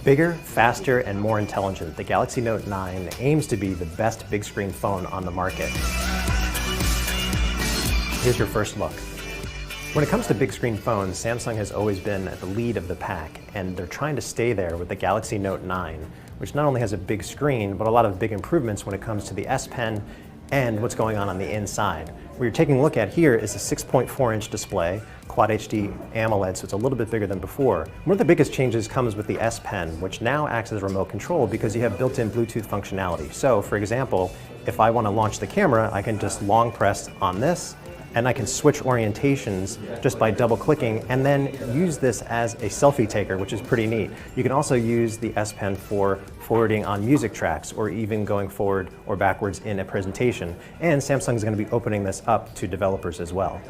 Bigger, faster, and more intelligent, the Galaxy Note 9 aims to be the best big screen phone on the market. Here's your first look. When it comes to big screen phones, Samsung has always been at the lead of the pack, and they're trying to stay there with the Galaxy Note 9, which not only has a big screen, but a lot of big improvements when it comes to the S Pen and what's going on the inside. What you're taking a look at here is a 6.4-inch display, Quad HD AMOLED, so it's a little bit bigger than before. One of the biggest changes comes with the S Pen, which now acts as a remote control because you have built-in Bluetooth functionality. So, for example, if I want to launch the camera, I can just long press on this, and I can switch orientations just by double-clicking and then use this as a selfie taker, which is pretty neat. You can also use the S Pen for forwarding on music tracks or even going forward or backwards in a presentation. And Samsung is going to be opening this up to developers as well.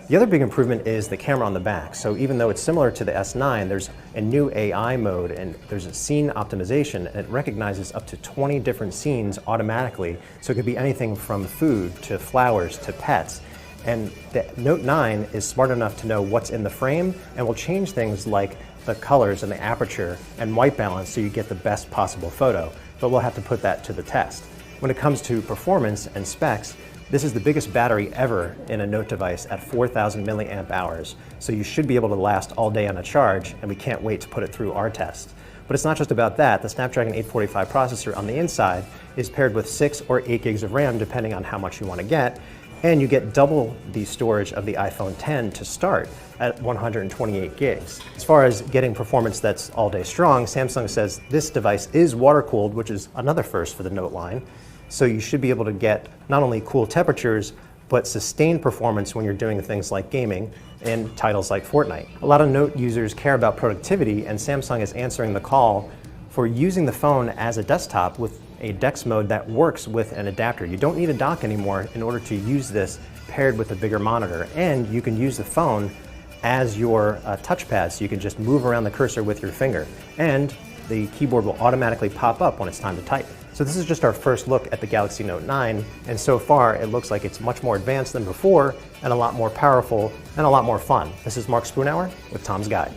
The other big improvement is the camera on the back. So even though it's similar to the S9, there's a new AI mode and there's a scene optimization, and it recognizes up to 20 different scenes automatically. So it could be anything from food to flowers to pets. And the Note 9 is smart enough to know what's in the frame and will change things like the colors and the aperture and white balance so you get the best possible photo. But we'll have to put that to the test. When it comes to performance and specs, this is the biggest battery ever in a Note device at 4,000 milliamp hours. So you should be able to last all day on a charge, and we can't wait to put it through our test. But it's not just about that. The Snapdragon 845 processor on the inside is paired with 6 or 8 gigs of RAM, depending on how much you want to get. And you get double the storage of the iPhone X to start at 128 gigs. As far as getting performance that's all day strong, Samsung says this device is water cooled, which is another first for the Note line. So you should be able to get not only cool temperatures, but sustained performance when you're doing things like gaming and titles like Fortnite. A lot of Note users care about productivity, and Samsung is answering the call for using the phone as a desktop with a DeX mode that works with an adapter. You don't need a dock anymore in order to use this paired with a bigger monitor, and you can use the phone as your touchpad, so you can just move around the cursor with your finger, and the keyboard will automatically pop up when it's time to type. So this is just our first look at the Galaxy Note 9, and so far it looks like it's much more advanced than before and a lot more powerful and a lot more fun. This is Mark Spoonhour with Tom's Guide.